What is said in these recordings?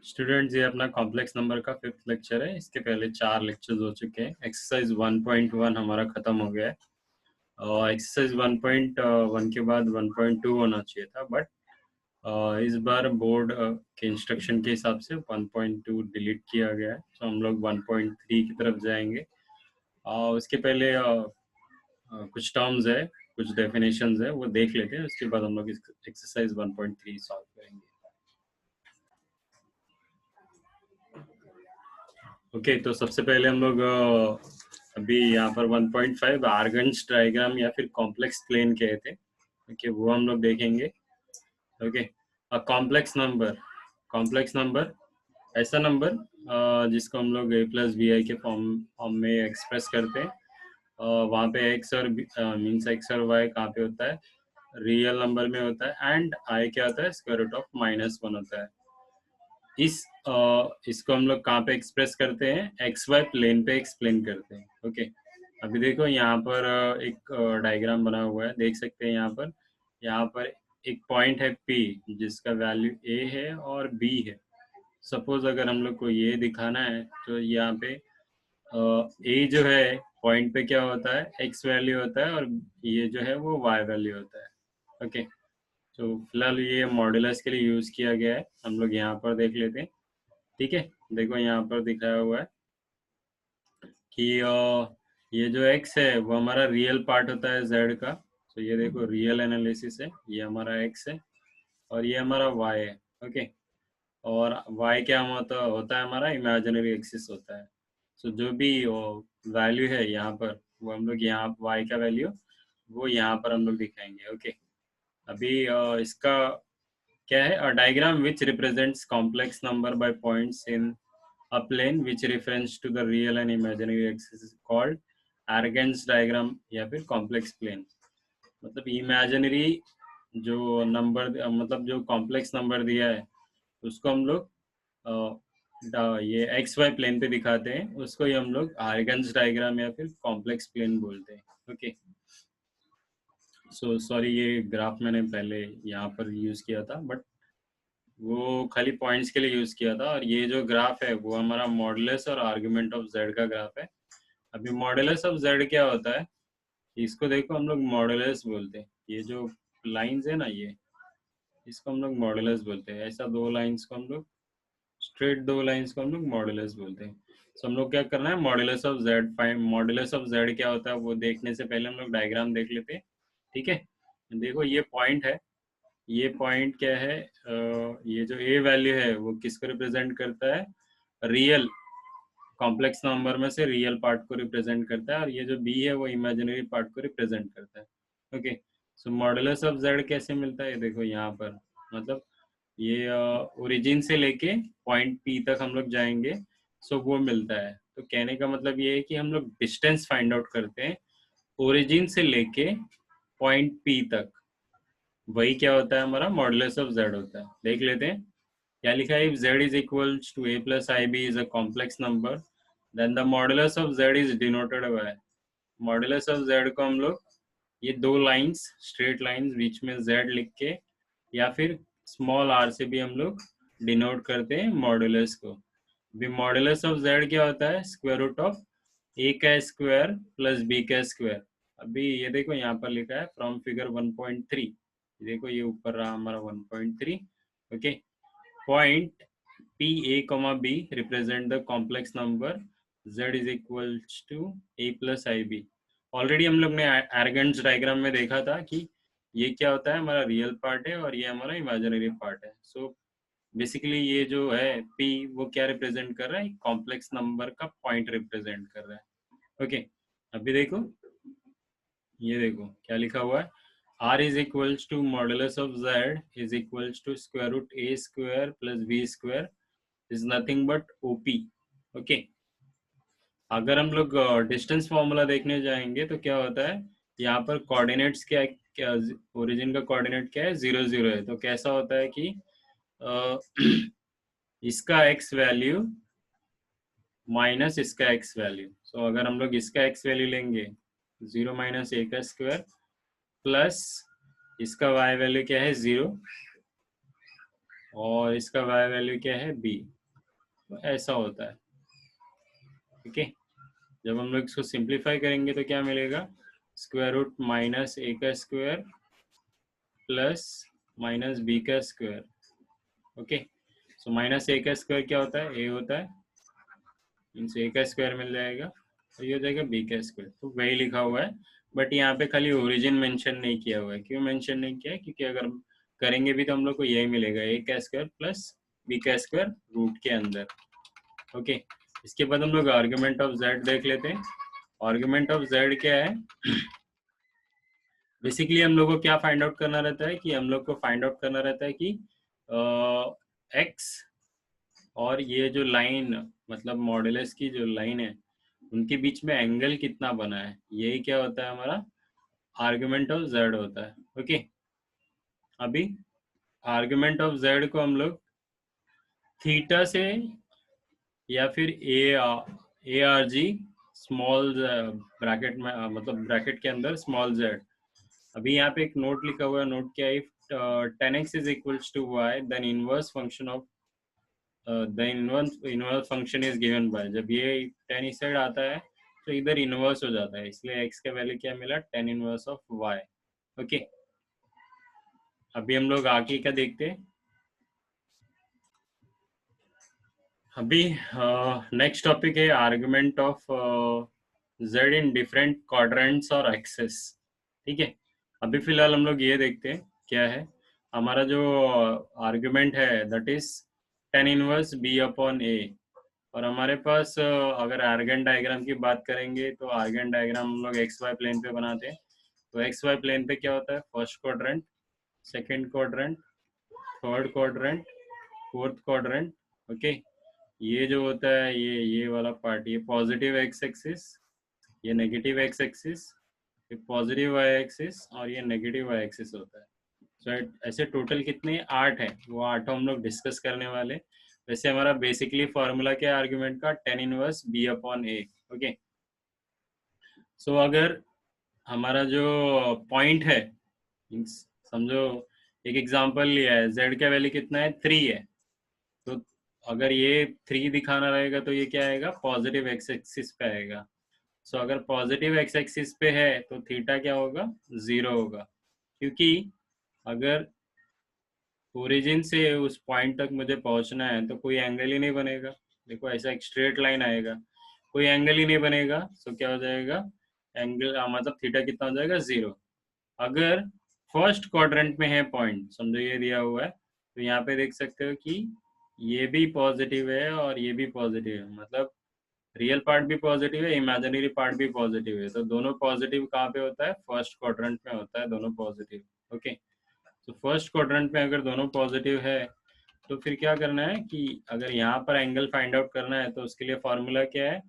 Students, ये अपना complex number का 5th लेक्चर है। इसके पहले 4 लेक्चर्स हो चुके हैं। एक्सरसाइज 1.1 हमारा खत्म हो गया है और एक्सरसाइज 1.1 के बाद 1.2 होना चाहिए था, बट इस बार बोर्ड के इंस्ट्रक्शन के हिसाब से 1.2 डिलीट किया गया है। तो हम लोग 1.3 की तरफ जाएंगे। उसके पहले कुछ टर्म्स है, कुछ डेफिनेशंस है, वो देख लेते हैं। उसके बाद हम लोग एक्सरसाइज 1.3 सॉल्व करेंगे। ओके, तो सबसे पहले हम लोग अभी यहाँ पर 1.5 आर्गन्स डायग्राम या फिर कॉम्प्लेक्स प्लेन कहे थे। ओके, वो हम लोग देखेंगे। ओके, कॉम्प्लेक्स नंबर ऐसा नंबर जिसको हम लोग a+bi के फॉर्म में एक्सप्रेस करते हैं। वहाँ पे x और मीन्स x और y कहाँ पे होता है, रियल नंबर में होता है, एंड i क्या होता है, स्क्वायर रूट ऑफ -1 होता है। इसको हम लोग कहाँ पे एक्सप्रेस करते हैं, एक्स वाई प्लेन पे एक्सप्लेन करते हैं। ओके, अभी देखो यहाँ पर एक डायग्राम बना हुआ है, देख सकते हैं। यहाँ पर एक पॉइंट है P जिसका वैल्यू A है और B है। सपोज अगर हम लोग को ये दिखाना है तो यहाँ पे A जो है पॉइंट पे क्या होता है, X वैल्यू होता है, और ये जो है वो Y वैल्यू होता है। ओके, तो फिलहाल ये मॉड्यूलस के लिए यूज किया गया है। हम लोग यहाँ पर देख लेते हैं। ठीक है, देखो यहाँ पर दिखाया हुआ है कि ये जो x है वो हमारा रियल पार्ट होता है z का। तो ये देखो रियल एनालिसिस है, ये हमारा x है और ये हमारा y है। ओके, और y क्या होता है हमारा इमेजिनरी एक्सिस होता है। सो जो भी वैल्यू है यहाँ पर, वो हम लोग यहाँ y का वैल्यू वो यहाँ पर हम लोग दिखाएंगे। ओके, अभी इसका क्या है, a diagram which represents complex number by points in a plane which reference to the real and imaginary axis is called Argand's diagram या फिर complex plane। मतलब imaginary जो नंबर मतलब जो कॉम्प्लेक्स नंबर दिया है उसको हम लोग ये एक्स वाई प्लेन पे दिखाते हैं, उसको ही हम लोग आर्गन्स डायग्राम या फिर कॉम्प्लेक्स प्लेन बोलते हैं। ओके, सो सॉरी, ये ग्राफ मैंने पहले यहाँ पर यूज किया था, बट वो खाली पॉइंट्स के लिए यूज किया था। और ये जो ग्राफ है वो हमारा मॉडुलस और आर्गुमेंट ऑफ जेड का ग्राफ है। अभी मॉडुलस ऑफ जेड क्या होता है, इसको देखो हम लोग मॉडुलस बोलते हैं। ये जो लाइंस है ना, ये इसको हम लोग मॉडुलस बोलते हैं। ऐसा दो लाइंस को हम लोग स्ट्रेट, दो लाइंस को हम लोग मॉडुलस बोलते हैं। तो हम लोग क्या करना है, modulus of Z find. Modulus of Z क्या होता है वो देखने से पहले हम लोग डायग्राम देख लेते हैं। ठीक है, देखो ये पॉइंट है, ये पॉइंट क्या है, ये जो ए वैल्यू है वो किसको रिप्रेजेंट करता है, रियल कॉम्प्लेक्स नंबर में से रियल पार्ट को रिप्रेजेंट करता है, और ये जो बी है वो इमेजिनरी पार्ट को रिप्रेजेंट करता है। Okay, so modulus of Z कैसे मिलता है, ये देखो यहाँ पर, मतलब ये ओरिजिन से लेके पॉइंट पी तक हम लोग जाएंगे, सो वो मिलता है। तो कहने का मतलब ये है कि हम लोग डिस्टेंस फाइंड आउट करते हैं ओरिजिन से लेके पॉइंट पी तक, वही क्या होता है, हमारा मॉडुलस ऑफ जेड होता है। देख लेते हैं क्या लिखा है। If z is equals to a plus ib is a complex number, then the modulus of z is denoted by, modulus of z को हम लोग ये दो लाइंस, स्ट्रेट लाइंस बीच में z लिख के या फिर स्मॉल r से भी हम लोग डिनोट करते हैं मॉडुलस को। अभी मॉडुलस ऑफ z क्या होता है, स्क्वायर रूट ऑफ a का स्क्वायर प्लस b का स्क्वायर। अभी ये देखो यहाँ पर लिखा है फ्रॉम फिगर 1.3, देखो ये ऊपर रहा हमारा 1.3। Okay, point P A comma B represent the complex number Z is equals to A plus IB। Already हम लोग ने आर्गन्स डायग्राम में देखा था कि ये क्या होता है, हमारा रियल पार्ट है और ये हमारा इमेजिनरी पार्ट है। सो बेसिकली ये जो है P वो क्या रिप्रेजेंट कर रहा है, कॉम्प्लेक्स नंबर का पॉइंट रिप्रेजेंट कर रहा है। ओके, अभी देखो, ये देखो क्या लिखा हुआ है, r is equals to modulus of z is equals to square root a square plus b square is nothing but OP। Okay, अगर हम लोग डिस्टेंस फॉर्मूला देखने जाएंगे तो क्या होता है, यहाँ पर कोऑर्डिनेट्स क्या ओरिजिन का कोऑर्डिनेट क्या है, 0 0 है। तो कैसा होता है कि इसका x वैल्यू माइनस इसका x वैल्यू। सो अगर हम लोग इसका x वैल्यू लेंगे 0 माइनस a का स्क्वायर प्लस इसका y वैल्यू क्या है 0, और इसका y वैल्यू क्या है b। तो ऐसा होता है। ठीक है, जब हम लोग इसको सिंप्लीफाई करेंगे तो क्या मिलेगा, स्क्वायर रूट माइनस ए का स्क्वायर प्लस माइनस बी का स्क्वायर। ओके, सो माइनस ए का स्क्वायर क्या होता है, ए होता है, मीन्स ए का स्क्वायर मिल जाएगा, और ये हो जाएगा बी का स्क्वायर। तो वही लिखा हुआ है, बट यहाँ पे खाली ओरिजिन मेंशन नहीं किया हुआ है। क्यों मेंशन नहीं किया है, क्योंकि अगर करेंगे भी तो हम लोग को यही मिलेगा, ए का स्क्वायर प्लस बी का स्क्वायर रूट के अंदर। ओके, इसके बाद हम लोग आर्ग्यूमेंट ऑफ जेड देख लेते हैं। आर्ग्यूमेंट ऑफ जेड क्या है, बेसिकली हम लोग को क्या फाइंड आउट करना रहता है, कि हम लोग को फाइंड आउट करना रहता है कि एक्स और ये जो लाइन, मतलब मॉडुलस की जो लाइन है, उनके बीच में एंगल कितना बना है, यही क्या होता है, हमारा आर्ग्यूमेंट ऑफ जेड होता है। ओके, अभी आर्ग्यूमेंट ऑफ जेड को हम लोग थीटा से या फिर A R G small bracket में, मतलब ब्रैकेट के अंदर स्मॉल जेड। अभी यहाँ पे एक नोट लिखा हुआ है, नोट क्या है, tan x is equals to y, then inverse function of the inverse function is given by, जब ये tan इस साइड आता है तो इधर इनवर्स हो जाता है, इसलिए x का वैल्यू क्या मिला, tan inverse of y। Okay, अभी हम लोग आगे क्या देखते हैं। अभी नेक्स्ट टॉपिक है argument of z in different quadrants और एक्सेस। ठीक है, अभी फिलहाल हम लोग ये देखते हैं क्या है हमारा जो आर्गुमेंट है, that is tan inverse b upon a। और हमारे पास अगर आर्गन डायग्राम की बात करेंगे तो आर्गन डायग्राम हम लोग एक्स वाई प्लेन पे बनाते हैं। तो एक्स वाई प्लेन पे क्या होता है, first quadrant, second quadrant, third quadrant, fourth quadrant. Okay, ये जो होता है, ये वाला पार्ट, ये पॉजिटिव एक्स एक्सिस, ये नेगेटिव एक्स एक्सिस, ये पॉजिटिव वाई एक्सिस और ये नेगेटिव वाई एक्सिस होता है। सो ऐसे टोटल कितने 8 है, वो 8 हम लोग डिस्कस करने वाले। वैसे हमारा बेसिकली फॉर्मूला क्या है आर्गुमेंट का, tan inverse b upon a। Okay, so अगर हमारा जो पॉइंट है, समझो एक एग्जांपल लिया है, z का वैल्यू कितना है, 3 है। तो अगर ये 3 दिखाना रहेगा तो ये क्या आएगा, पॉजिटिव एक्स एक्सिस पे आएगा। सो अगर पॉजिटिव एक्स एक्सिस पे है तो थीटा क्या होगा, 0 होगा, क्योंकि अगर ओरिजिन से उस पॉइंट तक मुझे पहुंचना है तो कोई एंगल ही नहीं बनेगा। देखो ऐसा एक स्ट्रेट लाइन आएगा, कोई एंगल ही नहीं बनेगा, सो क्या हो जाएगा, एंगल मतलब थीटा कितना हो जाएगा, 0। अगर फर्स्ट क्वाड्रेंट में है पॉइंट, समझो ये दिया हुआ है, तो यहाँ पे देख सकते हो कि ये भी पॉजिटिव है और ये भी पॉजिटिव है, मतलब रियल पार्ट भी पॉजिटिव है, इमेजिनरी पार्ट भी पॉजिटिव है। तो दोनों पॉजिटिव कहाँ पे होता है, फर्स्ट क्वाड्रेंट में होता है, दोनों पॉजिटिव। ओके, तो फर्स्ट क्वाड्रेंट में अगर दोनों पॉजिटिव है तो फिर क्या करना है कि अगर यहाँ पर एंगल फाइंड आउट करना है तो उसके लिए फॉर्मूला क्या है,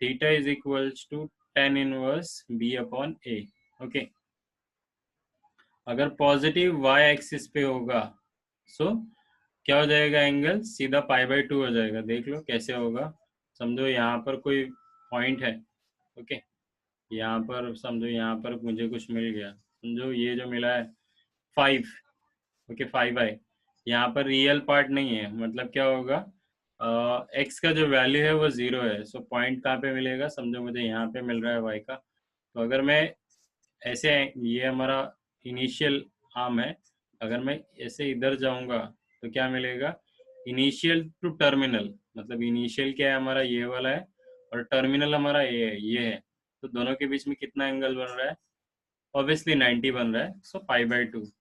theta is equals to tan inverse b upon a। Okay, अगर पॉजिटिव y एक्सिस पे होगा सो क्या हो जाएगा, एंगल सीधा π/2 हो जाएगा। देख लो कैसे होगा, समझो यहाँ पर कोई पॉइंट है। ओके, यहाँ पर समझो, यहाँ पर मुझे कुछ मिल गया, समझो ये जो मिला है 5। ओके, 5i, यहाँ पर रियल पार्ट नहीं है, मतलब क्या होगा, एक्स का जो वैल्यू है वो 0 है। सो पॉइंट कहाँ पे मिलेगा, समझो मुझे यहाँ पे मिल रहा है वाई का। तो अगर मैं ऐसे, ये हमारा इनिशियल आर्म है, अगर मैं ऐसे इधर जाऊंगा तो क्या मिलेगा, इनिशियल टू टर्मिनल, मतलब इनिशियल क्या है हमारा, ये वाला है, और टर्मिनल हमारा ये है। तो दोनों के बीच में कितना एंगल बन रहा है, ऑब्वियसली 90 बन रहा है। सो π/2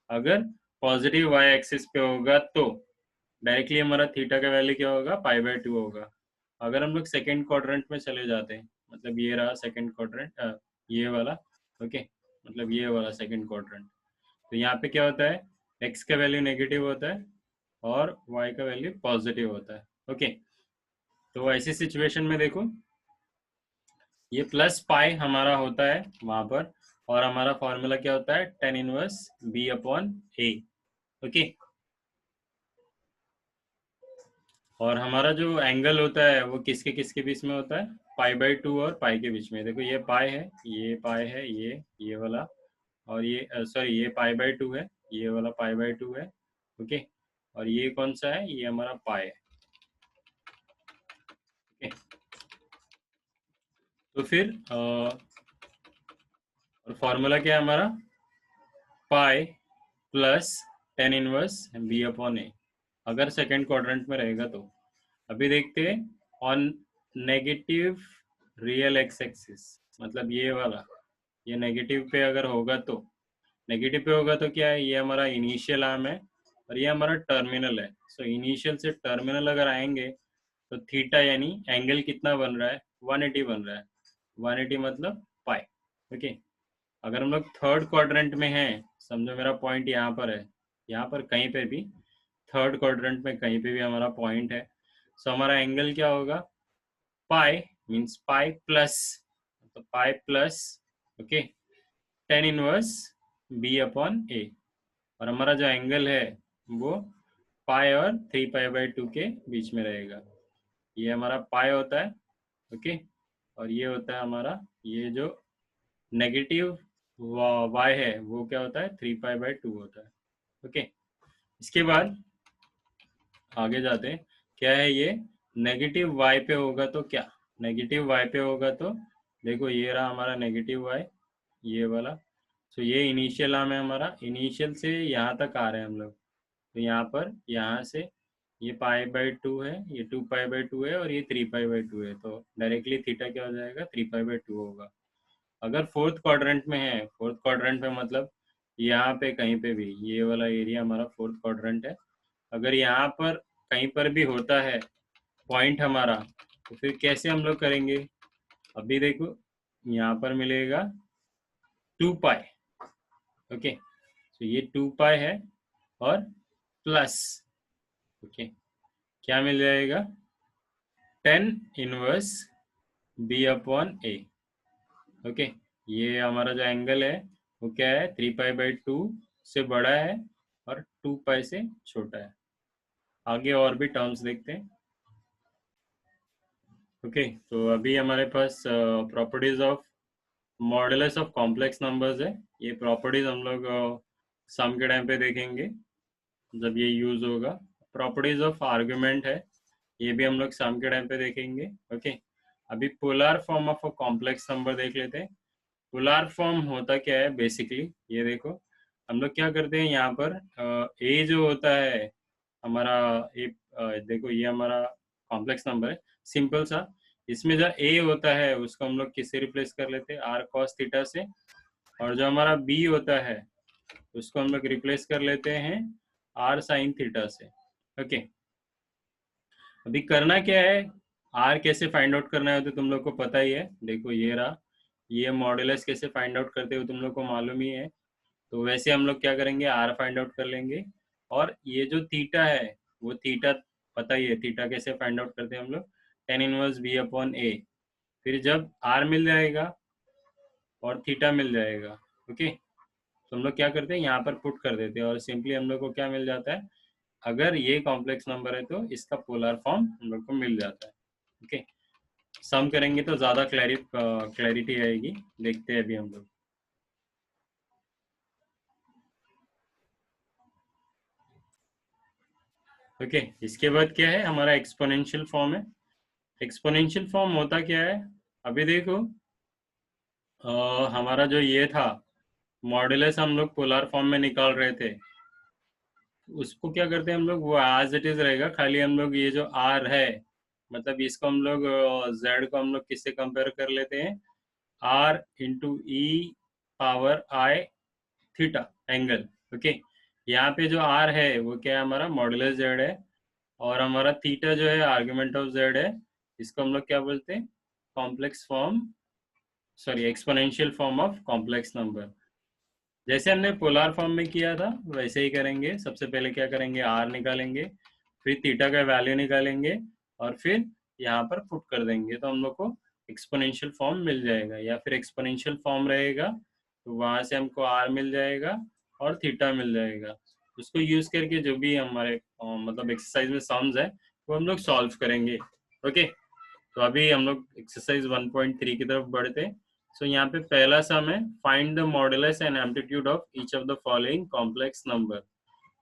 अगर पॉजिटिव वाई एक्सिस पे होगा तो डायरेक्टली हमारा थीटा का वैल्यू क्या होगा, π/2 होगा। अगर हम लोग सेकेंड क्वाड्रेंट में चले जाते हैं, मतलब ये रहा सेकेंड क्वाड्रेंट, ये वाला। ओके, मतलब ये वाला सेकेंड क्वाड्रेंट, तो यहाँ पे क्या होता है, एक्स का वैल्यू नेगेटिव होता है और वाई का वैल्यू पॉजिटिव होता है। ओके, तो ऐसी सिचुएशन में देखो, ये प्लस पाई हमारा होता है वहां पर, और हमारा फॉर्मूला क्या होता है, tan inverse b upon a। Okay, और हमारा जो एंगल होता है वो किसके बीच में होता है, π/2 और पाई के बीच में। देखो ये पाई है, ये पाई है, ये वाला, और ये सॉरी ये π/2 है, ये वाला π/2 है। ओके, और ये कौन सा है, ये हमारा पाई है। ओके, तो फिर और फॉर्मूला क्या है हमारा, pi plus tan inverse B upon A, अगर सेकेंड क्वाड्रेंट में रहेगा तो। अभी देखते हैं on negative real X axis, मतलब ये वाला, ये नेगेटिव पे अगर होगा तो, नेगेटिव पे होगा तो क्या है, ये हमारा इनिशियल आर्म है और ये हमारा टर्मिनल है। सो इनिशियल से टर्मिनल अगर आएंगे तो थीटा यानी एंगल कितना बन रहा है, 180 बन रहा है। 180 मतलब पाई। ओके, अगर हम लोग थर्ड क्वाड्रेंट में हैं, समझो मेरा पॉइंट यहाँ पर है, यहाँ पर कहीं पे भी थर्ड क्वाड्रेंट में कहीं पे भी हमारा पॉइंट है, सो हमारा एंगल क्या होगा, पाई मीन्स पाई प्लस, तो pi plus, okay, tan inverse B upon A, और हमारा जो एंगल है वो पाई और 3π/2 के बीच में रहेगा। ये हमारा पाई होता है, ओके, और ये होता है हमारा, ये जो नेगेटिव वाई है वो क्या होता है, 3π/2 होता है। ओके, इसके बाद आगे जाते हैं, क्या है ये, नेगेटिव वाई पे होगा तो क्या, नेगेटिव वाई पे होगा तो देखो ये रहा हमारा नेगेटिव वाई, ये वाला। तो ये इनिशियल आर्म है हमारा, इनिशियल से यहाँ तक आ रहे हैं हम लोग, तो यहाँ पर, यहाँ से ये π/2 है, ये 2π/2 है और ये 3π/2 है, तो डायरेक्टली थीटा क्या हो जाएगा, 3π/2 होगा। अगर फोर्थ क्वाड्रेंट में है, फोर्थ क्वाड्रेंट में मतलब यहाँ पे कहीं पे भी, ये वाला एरिया हमारा फोर्थ क्वाड्रेंट है, अगर यहाँ पर कहीं पर भी होता है पॉइंट हमारा, तो फिर कैसे हम लोग करेंगे, अभी देखो यहाँ पर मिलेगा 2π, ओके, तो ये 2π है और प्लस, ओके, क्या मिल जाएगा, 10 इनवर्स बी अपॉन ए। ओके, ये हमारा जो एंगल है वो क्या है, 3π/2 से बड़ा है और 2π से छोटा है। आगे और भी टर्म्स देखते हैं। ओके, तो अभी हमारे पास properties of modulus of complex numbers है। ये प्रॉपर्टीज हम लोग सम के टाइम पे देखेंगे जब ये यूज होगा। प्रॉपर्टीज ऑफ आर्गुमेंट है, ये भी हम लोग सम के टाइम पे देखेंगे। ओके, अभी polar form of a complex number देख लेते हैं। पोलर फॉर्म होता क्या है बेसिकली, ये देखो हम लोग क्या करते हैं, यहाँ पर ए जो होता है हमारा, ए देखो ये हमारा कॉम्प्लेक्स नंबर है सिंपल सा, इसमें जो ए होता है उसको हम लोग किससे रिप्लेस कर लेते हैं, आर कॉस थीटा से, और जो हमारा बी होता है उसको हम लोग रिप्लेस कर लेते हैं आर साइन थीटा से। ओके, अभी करना क्या है, आर कैसे फाइंड आउट करना है तो तुम लोग को पता ही है। देखो ये रहा, ये मॉडुलस कैसे फाइंड आउट करते हो तुम लोग को मालूम ही है, तो वैसे हम लोग क्या करेंगे, आर फाइंड आउट कर लेंगे, और ये जो थीटा है वो थीटा पता ही है, थीटा कैसे फाइंड आउट करते हैं हम लोग, टेन इनवर्स बी अपॉन ए। फिर जब आर मिल जाएगा और थीटा मिल जाएगा, ओके, तो हम लोग क्या करते हैं, यहाँ पर पुट कर देते हैं और सिंपली हम लोग को क्या मिल जाता है, अगर ये कॉम्प्लेक्स नंबर है तो इसका पोलर फॉर्म हम लोग को मिल जाता है। ओके, सम करेंगे तो ज़्यादा क्लैरिटी आएगी, देखते हैं अभी हम लोग। ओके, इसके बाद क्या है, हमारा एक्सपोनेंशियल फॉर्म है। एक्सपोनेंशियल फॉर्म होता क्या है, अभी देखो हमारा जो ये था मॉडुलस हम लोग पोलर फॉर्म में निकाल रहे थे, उसको क्या करते हैं हम लोग, वो एज इट इज रहेगा, खाली हम लोग ये जो आर है मतलब इसको हम लोग जेड को हम लोग किससे कंपेयर कर लेते हैं, r into e power i theta angle. Okay, यहाँ पे जो आर है वो क्या है, हमारा मॉडुलस जेड है, और हमारा थीटा जो है आर्गुमेंट ऑफ जेड है, इसको हम लोग क्या बोलते हैं, complex form, sorry exponential form of complex number. जैसे हमने पोलर फॉर्म में किया था वैसे ही करेंगे, सबसे पहले क्या करेंगे, आर निकालेंगे, फिर थीटा का वैल्यू निकालेंगे और फिर यहाँ पर पुट कर देंगे, तो हम लोग को एक्सपोनेंशियल फॉर्म मिल जाएगा, या फिर एक्सपोनेंशियल फॉर्म रहेगा तो वहाँ से हमको आर मिल जाएगा और थीटा मिल जाएगा। उसको यूज करके जो भी हमारे मतलब एक्सरसाइज में सम्स है वो हम लोग सॉल्व करेंगे। ओके, तो अभी हम लोग एक्सरसाइज 1.3 की तरफ बढ़ते हैं। सो यहाँ पे पहला सम है, find the modulus and amplitude of each of the following complex number.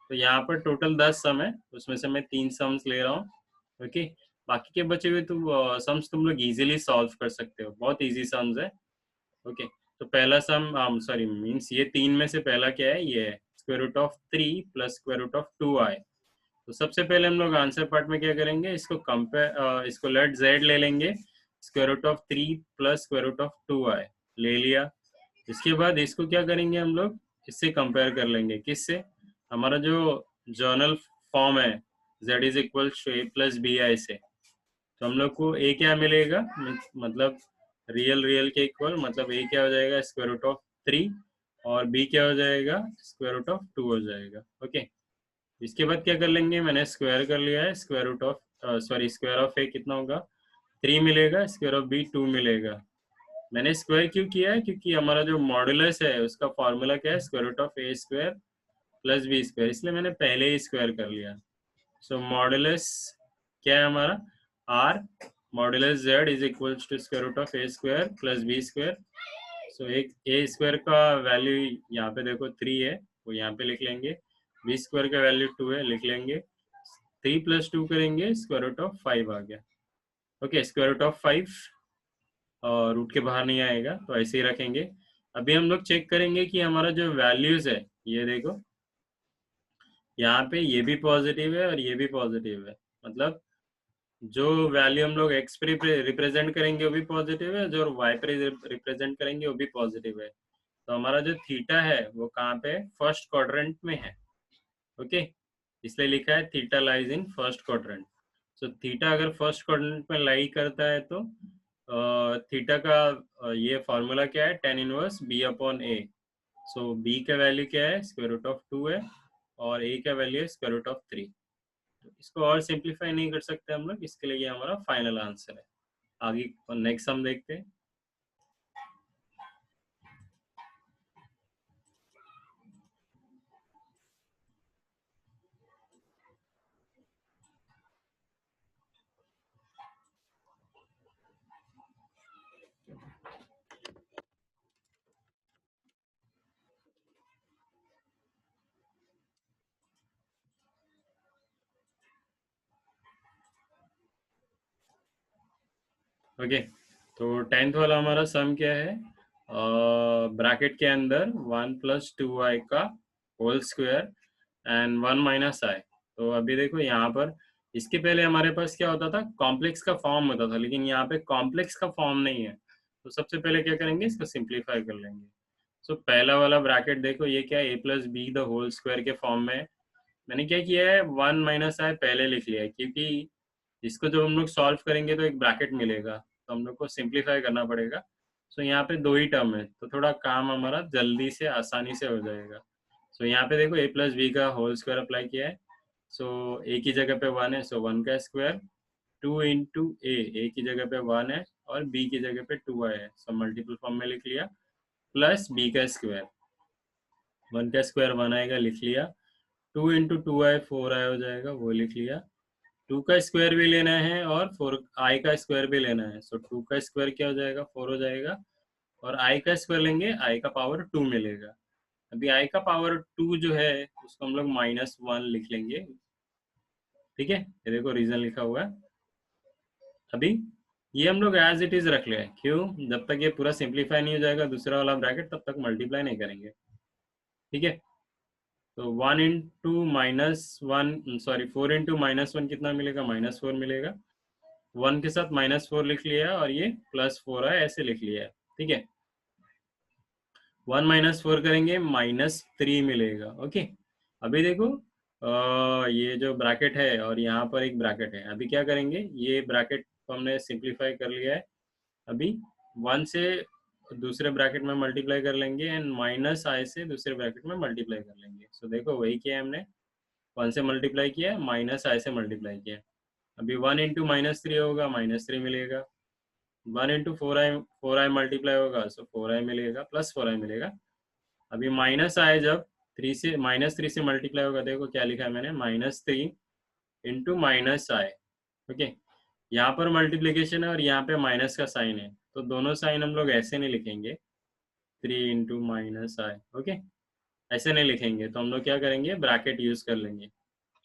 तो यहाँ पर टोटल 10 सम है, उसमें से मैं 3 सम्स ले रहा हूँ। ओके, बाकी के बचे हुए सम्स तुम लोग इजीली सॉल्व कर सकते हो, बहुत इजी सम्स है। ओके, तो पहला सम सॉरी मीन्स ये 3 में से पहला क्या है, ये है square root of 3 plus square root of 2i। तो सबसे पहले हम लोग आंसर पार्ट में क्या करेंगे, इसको कंपेयर, इसको लेट z ले लेंगे, square root of 3 plus square root of 2i ले लिया। इसके बाद इसको क्या करेंगे हम लोग, इससे कंपेयर कर लेंगे, किससे, हमारा जो जर्नल फॉर्म है z is equal to a plus b i से। तो हम लोग को a क्या मिलेगा, मतलब रियल रियल के इक्वल, मतलब a क्या हो जाएगा स्क्वायर रूट ऑफ 3 और b क्या हो जाएगा स्क्वायर रूट ऑफ 2 हो जाएगा। ओके, इसके बाद क्या कर लेंगे, मैंने स्क्वायर कर लिया है, square root of sorry square of a कितना होगा 3 मिलेगा, स्क्वायर ऑफ b 2 मिलेगा। मैंने स्क्वायर क्यों किया है, क्योंकि हमारा जो मॉडुलस है उसका फॉर्मूला क्या है square root of a square plus B square, इसलिए मैंने पहले ही स्क्वायर कर लिया। सो मॉडुलस क्या है हमारा r modulus z is equal to square root of a square plus B square. So एक a स्क्वायर का वैल्यू यहाँ पे देखो 3 है, वो यहाँ पे लिख लेंगे, बी स्क्वायर का वैल्यू 2 है, लिख लेंगे, 3 प्लस 2 करेंगे स्क्वायर रूट ऑफ 5 आ गया। ओके, स्क्वायर रूट ऑफ 5 और रूट के बाहर नहीं आएगा, तो ऐसे ही रखेंगे। अभी हम लोग चेक करेंगे कि हमारा जो वैल्यूज है, ये देखो यहाँ पे ये भी पॉजिटिव है और ये भी पॉजिटिव है, मतलब जो वैल्यू हम लोग x पे रिप्रेजेंट करेंगे वो भी पॉजिटिव है, जो y पे रिप्रेजेंट करेंगे वो भी पॉजिटिव है। तो हमारा जो थीटा है वो कहाँ पे है, फर्स्ट क्वाड्रेंट में है। ओके, इसलिए लिखा है theta lies in first quadrant. So theta अगर फर्स्ट क्वाड्रेंट में लाई करता है तो थीटा का ये फॉर्मूला क्या है, tan inverse b upon a। So b का वैल्यू क्या है स्क्वायर रूट ऑफ 2 है और a का वैल्यू है स्क्वायर रूट ऑफ 3। तो इसको और सिंप्लीफाई नहीं कर सकते हम लोग, इसके लिए ये हमारा फाइनल आंसर है। आगे नेक्स्ट हम देखते हैं। ओके, तो 10th वाला हमारा सम क्या है, ब्रैकेट के अंदर 1 प्लस 2i का होल स्क्वायर एंड 1 माइनस आई। तो अभी देखो यहाँ पर, इसके पहले हमारे पास क्या होता था, कॉम्प्लेक्स का फॉर्म होता था, लेकिन यहाँ पे कॉम्प्लेक्स का फॉर्म नहीं है। तो सबसे पहले क्या करेंगे, इसको सिंप्लीफाई कर लेंगे। सो पहला वाला ब्रैकेट देखो, ये क्या है, a plus b the whole square के फॉर्म में है। मैंने क्या किया है, 1 माइनस आई पहले लिख लिया है, क्योंकि इसको जब हम लोग सॉल्व करेंगे तो एक ब्रैकेट मिलेगा, तो हम लोग को सिंप्लीफाई करना पड़ेगा। सो यहाँ पे 2 ही टर्म है, तो थोड़ा काम हमारा जल्दी से आसानी से हो जाएगा। सो यहाँ पे देखो a प्लस बी का होल स्क्वायर अप्लाई किया है। सो a की जगह पे 1 है, सो 1 का स्क्वायर, 2 इंटू a की जगह पे 1 है और b की जगह पे 2 है, सो मल्टीपल फॉर्म में लिख लिया, प्लस b का स्क्वायर, 1 का स्क्वायर 1 आएगा, लिख लिया, 2 इंटू 2i 4i हो जाएगा, वो लिख लिया, 2 का स्क्वायर भी लेना है और 4 आई का स्क्वायर भी लेना है। सो 2 का स्क्वायर क्या हो जाएगा 4 हो जाएगा, और आई का स्क्वायर लेंगे, आई का पावर 2 मिलेगा। अभी आई का पावर 2 जो है उसको हम लोग -1 लिख लेंगे। ठीक है, ये देखो रीजन लिखा हुआ है। अभी ये हम लोग एज इट इज रख ले, क्यों, जब तक ये पूरा सिंप्लीफाई नहीं हो जाएगा दूसरा वाला ब्रैकेट तब तक मल्टीप्लाई नहीं करेंगे। ठीक है, तो 1 इंटू -1 सॉरी 4 इंटू -1 कितना मिलेगा, -4 मिलेगा। 1 के साथ -4 लिख लिया और ये +4 है, ऐसे लिख लिया है। ठीक है, 1 -4 करेंगे -3 मिलेगा। ओके, अभी देखो ये जो ब्रैकेट है और यहाँ पर एक ब्रैकेट है, अभी क्या करेंगे, ये ब्रैकेट को हमने सिंप्लीफाई कर लिया है। अभी 1 से दूसरे ब्रैकेट में मल्टीप्लाई कर लेंगे एंड -i से दूसरे ब्रैकेट में मल्टीप्लाई कर लेंगे। सो देखो वही किया है हमने, 1 से मल्टीप्लाई किया, -i से मल्टीप्लाई किया। अभी 1 इंटू -3 होगा, -3 मिलेगा, 1 इंटू 4i मल्टीप्लाई होगा, सो 4i मिलेगा, +4i मिलेगा। अभी -i जब 3 से मल्टीप्लाई होगा, देखो क्या लिखा है मैंने, -3 इंटू -i। ओके, यहाँ पर मल्टीप्लीकेशन है और यहाँ पे माइनस का साइन है, तो दोनों साइन हम लोग ऐसे नहीं लिखेंगे, 3 इंटू -i। ओके, ऐसे नहीं लिखेंगे, तो हम लोग क्या करेंगे, ब्रैकेट यूज कर लेंगे।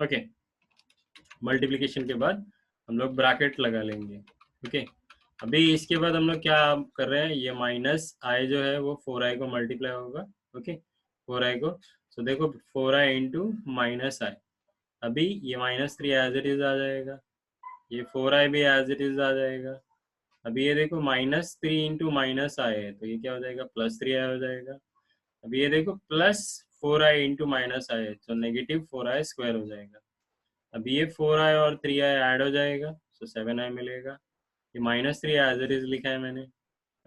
ओके, मल्टीप्लिकेशन के बाद हम लोग ब्रैकेट लगा लेंगे। ओके, अभी इसके बाद हम लोग क्या कर रहे हैं, ये माइनस आई जो है वो 4i को मल्टीप्लाई होगा। ओके, 4i को, तो देखो 4i इंटू माइनस आई, अभी ये -3 एज इट इज आ जाएगा, ये 4i भी एज इट इज आ जाएगा। अभी ये देखो -3 इंटू माइनस आई है, तो ये क्या हो जाएगा, +3i हो जाएगा। अभी ये देखो +4i इंटू माइनस आई है, तो -4i स्क्वायर हो जाएगा। अभी ये 4i और 3i ऐड हो जाएगा, तो 7i मिलेगा। ये -3 एज इट इज लिखा है मैंने।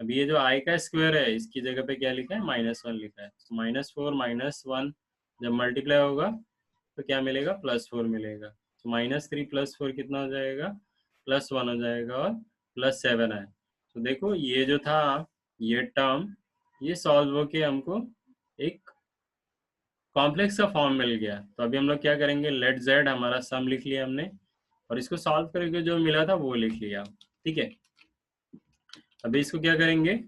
अभी ये जो i का स्क्वायर है, इसकी जगह पे क्या लिखा है, -1 लिखा है। तो -4 -1 जब मल्टीप्लाई होगा तो क्या मिलेगा, +4 मिलेगा। तो -3 +4 कितना हो जाएगा, +1 हो जाएगा, और +7 है। तो देखो ये जो था, ये टर्म, ये सॉल्व होके हमको एक कॉम्प्लेक्स का फॉर्म मिल गया। तो अभी हम लोग क्या करेंगे, लेट जेड, हमारा सम लिख लिया हमने, और इसको सॉल्व करके जो मिला था वो लिख लिया। ठीक है, अभी इसको क्या करेंगे,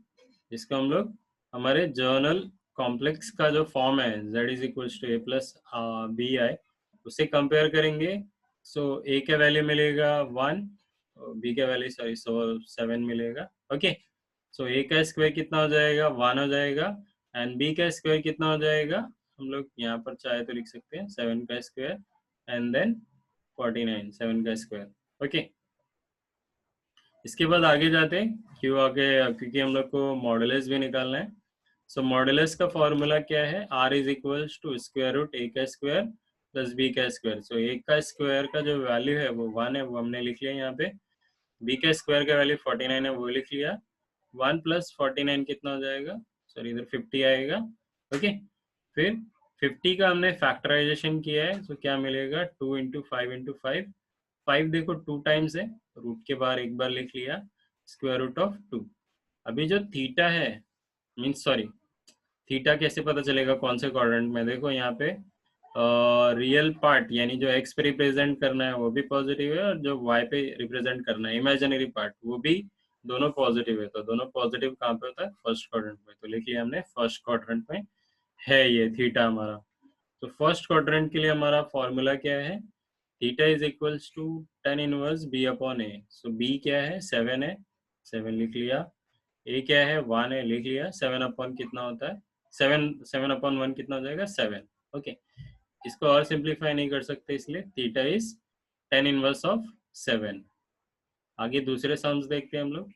इसको हम लोग हमारे जर्नल कॉम्प्लेक्स का जो फॉर्म है, z is equals to a plus b i, उससे कंपेयर करेंगे। सो a का वैल्यू मिलेगा 1, b का वैल्यू सॉरी 7 मिलेगा। ओके, सो a का स्क्वायर कितना हो जाएगा, 1 हो जाएगा, एंड b का स्क्वायर कितना हो जाएगा, हम लोग यहाँ पर चाहे तो लिख सकते हैं 7 का स्क्वायर, एंड देन 49, 7 का स्क्वायर। ओके, इसके बाद आगे जाते हैं, क्यों आगे, क्योंकि हम लोग को मॉडुलस भी निकालना है। सो मॉडुलस का फॉर्मूला क्या है, r is equals to square root a का स्क्वायर प्लस b का स्क्वायर। सो a का स्क्वायर का जो वैल्यू है वो 1 है, वो हमने लिख लिया यहाँ पे। b का स्क्वायर का वैल्यू 49 है, वो लिख लिया। 1 प्लस 49 कितना हो जाएगा, सॉरी इधर 50 आएगा। ओके, फिर 50 का हमने फैक्टराइजेशन किया है, तो क्या मिलेगा, 2 इंटू 5 इंटू 5, 5 देखो 2 टाइम्स है, रूट के बाहर एक बार लिख लिया, स्क्वायर रूट ऑफ 2। अभी जो थीटा है, मीन्स सॉरी, थीटा कैसे पता चलेगा कौन से क्वाड्रेंट में, देखो यहाँ पे रियल पार्ट यानी जो एक्स पे रिप्रेजेंट करना है वो भी पॉजिटिव है, और जो वाई पे रिप्रेजेंट करना है इमेजिनरी पार्ट वो भी दोनों पॉजिटिव है। तो दोनों पॉजिटिव कहाँ पे होता है, फर्स्ट क्वाड्रेंट में। तो लिख लिया हमने फर्स्ट क्वाड्रेंट में है ये थीटा हमारा। तो फर्स्ट क्वाड्रेंट के लिए हमारा फॉर्मूला क्या है, theta is equals to tan inverse b upon a. So b क्या है, 7 है, 7 लिख लिया। a क्या है, 1 है, लिख लिया। 7 अपॉन कितना होता है, 7 अपॉन 1 कितना हो जाएगा, 7। ओके, इसको और सिंप्लीफाई नहीं कर सकते, इसलिए theta is tan inverse of 7। आगे दूसरे सम्स देखते हैं हम लोग।